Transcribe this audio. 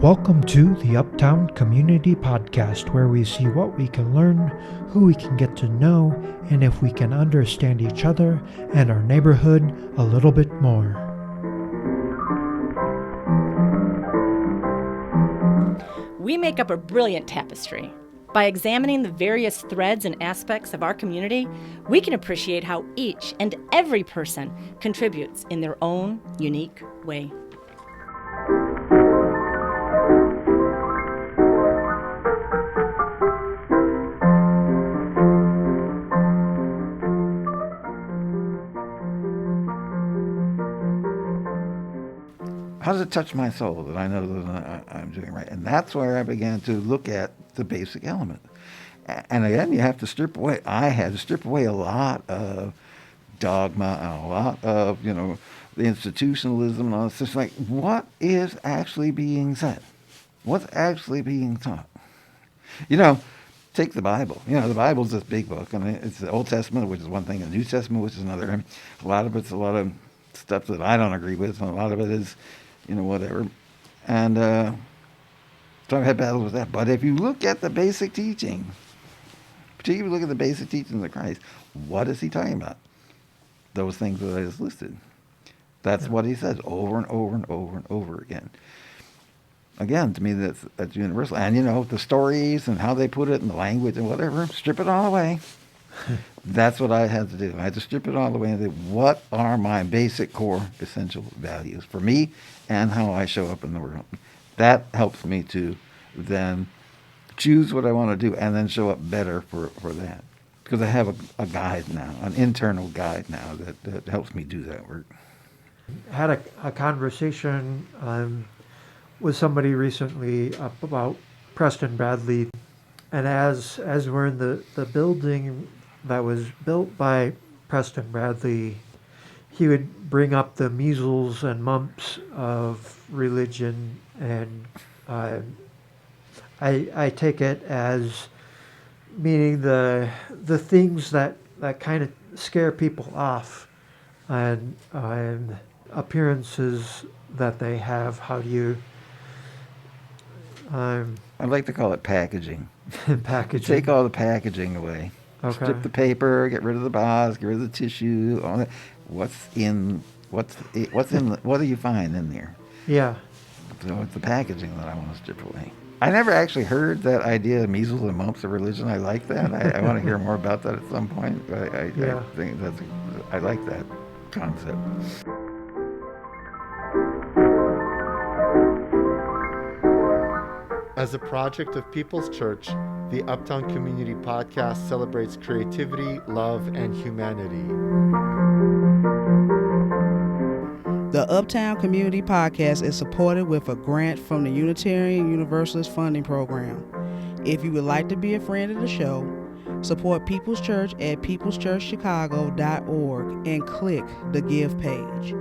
Welcome to the Uptown Community Podcast, where we see what we can learn, who we can get to know, and if we can understand each other and our neighborhood a little bit more. We make up a brilliant tapestry. By examining the various threads and aspects of our community, we can appreciate how each and every person contributes in their own unique way. How does it touch my soul that I know that I'm doing right? And that's where I began to look at the basic element. And again, you have to strip away. I had to strip away a lot of dogma and a lot of, the institutionalism and all this. It's like, what is actually being said? What's actually being taught? Take the Bible. The Bible's this big book, and it's the Old Testament, which is one thing, and the New Testament, which is another. And a lot of it's a lot of stuff that I don't agree with, and a lot of it is whatever. And so I've had battles with that. But if you look at the basic teaching, particularly look at the basic teachings of Christ, what is he talking about? Those things that I just listed. That's what he says over and over and over and over again. Again, to me, that's universal. And, the stories and how they put it and the language and whatever, strip it all away. That's what I had to do. I had to strip it all away and say, what are my basic core essential values for me and how I show up in the world? That helps me to then choose what I want to do and then show up better for that. Because I have a guide now, an internal guide now that helps me do that work. I had a conversation with somebody recently about Preston Bradley, and as we're in the building that was built by Preston Bradley, he would bring up the measles and mumps of religion, and I take it as meaning the things that kind of scare people off, and appearances that they have. How do you? I like to call it packaging. Packaging. Take all the packaging away. Okay. Strip the paper, get rid of the box, get rid of the tissue, all that. What do you find in there? Yeah. So it's the packaging that I want to strip away. I never actually heard that idea of measles and mumps of religion. I like that. I want to hear more about that at some point. But I think I like that concept. As a project of People's Church, the Uptown Community Podcast celebrates creativity, love, and humanity. The Uptown Community Podcast is supported with a grant from the Unitarian Universalist Funding Program. If you would like to be a friend of the show, support People's Church at peopleschurchchicago.org and click the Give page.